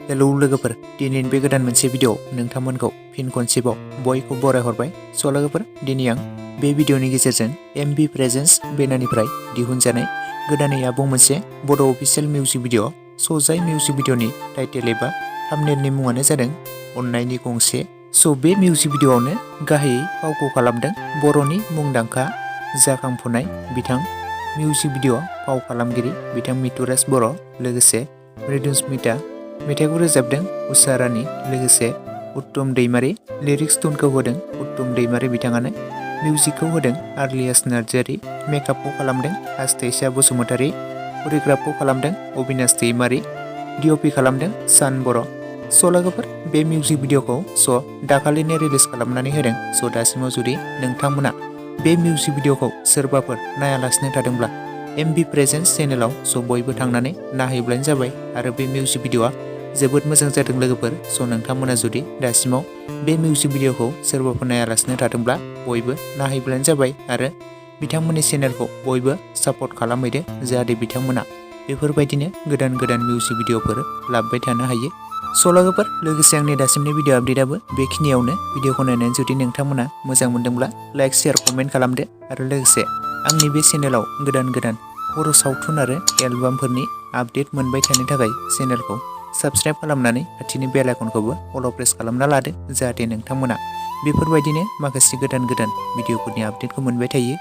Hello लोगोफोर, दिनैनि बे गोदान मोनसे भिडिअ नोंथांमोनखौ फिन खनसेबाव बयखौ बरायहरबाय। स' लोगोफोर, दिनै आं बे भिडिअनि गेजेरजों एमबि प्रेजेन्स बेनारनिफ्राय दिहुनजानाय गोदानै आबुं मोनसे बड' अफिसियेल मिउजिक भिडिअ। स' जाय मिउजिक भिडिअनि टाइटेल एबा थाम्बनेलनि मुङानो जादों अन्नायनि गंसे। स' बे मिउजिक भिडिअआवनो गाहायै फावखौ खालामदों बर'नि मुंदांखा जाखांफुनाय बिथां मिउजिक भिडिअ फाव खालामगिरि बिथां मिथुराज बर', लोगोसे मृदुस्मिता। मेथाइखौ रोजाबदों उषा रानी, लोगोसे उत्तम दैमारी। लिरिक्स टुनखौ होदों उत्तम दैमारी बिथाङानो। मिउजिकखौ होदों आर्लियास नार्जारी। मेकआपखौ खालामदों हास्थायसा बसुमतारी। करिय'ग्राफखौ खालामदों अबिनाश दैमारी। डिअपि खालामदों सान बर'। स' लोगोफोर, बे मिउजिक भिडिअखौ दाखालिनो रिलिज खालामनानै होदों। स' दासिमाव जुदि नोंथांमोना बे मिउजिक भिडिअखौ सोरबाफोर नायालासिनो थादोंब्ला एमबि प्रेजेन्स चेनेलाव बयबो थांनानै नायहैब्लानो जाबाय। आरो बे मिउजिक भिडिअआ जोबोद मोजां जादों लोगोफोर। स' नोंथांमोना जुदि दासिमाव बे मिउजिक भिडिअखौ सोरबाफोर नायालासिनो थादोंब्ला बयबो नायहैब्लानो जाबाय आरो बिथांमोननि चेनेलखौ बयबो सापर्ट खालामहैदो, जाहाथे बिथांमोना बेफोरबायदिनो गोदान गोदान मिउजिक भिडिअफोर लाबोबाय थानो हायो। स' लोगोफोर, लोगोसे आंनि दासिमनि भिडिअ आपडेटआबो बेखिनियावनो। भिडिअखौ नायनानै जुदि नोंथांमोना मोजां मोनदोंब्ला लाइक, शेयार, कमेन्ट खालामदो आरो लोगोसे आंनि बे चेनेलाव गोदान गोदान बर' सावथुन आरो एलबामफोरनि आपडेट मोनबाय थानो थाखाय चेनेलखौ साबस्क्राइब खालामनानै खाथिनि बेल आइकनखौबो अल प्रेस खालामना लादो, जाहाथे नोंथांमोना बेफोरबायदिनो माखासे गोदान गोदान भिडिअफोरनि आपडेटखौ मोनबाय थायो।